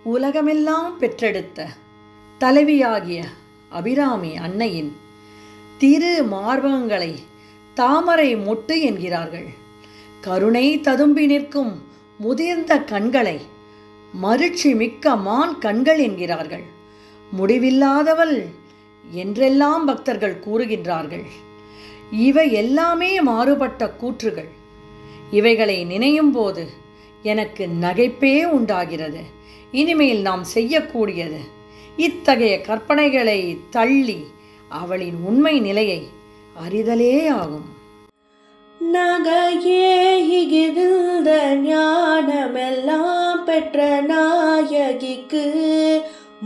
உலகமெல்லாம் பெற்றெடுத்த தலைவியாகிய அபிராமி அன்னையின் திரு மார்பகங்களை தாமரை மொட்டு என்கிறார்கள். கருணை ததும்பி நிற்கும் முதிர்ந்த கண்களை மருட்சி மிக்க மான் கண்கள் என்கிறார்கள். முடிவில்லாதவள் என்றெல்லாம் பக்தர்கள் கூறுகின்றார்கள். இவை எல்லாமே மாறுபட்ட கூற்றுகள். இவைகளை நினையும் போது எனக்கு நகைப்பே உண்டாகிறது. இனிமேல் நாம் செய்யக்கூடியது இத்தகைய கற்பனைகளை தள்ளி அவளின் உண்மை நிலையை அறிதலே ஆகும். நகையே இகிழ்ந்த ஞானமெல்லாம் பெற்ற நாயகிக்கு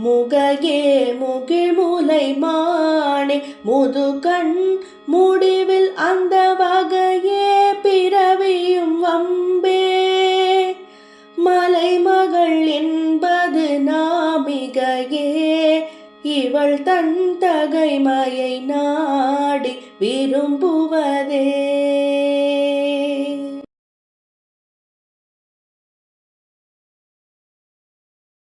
முகையே முகிழ்முலை மானே முதுகண் முடிவில் அந்த வகையே பிறவியும் வம்பே மலைமகள் என்பது நாமிகையே இவள் தன் தகைமையை நாடி விரும்புவதே.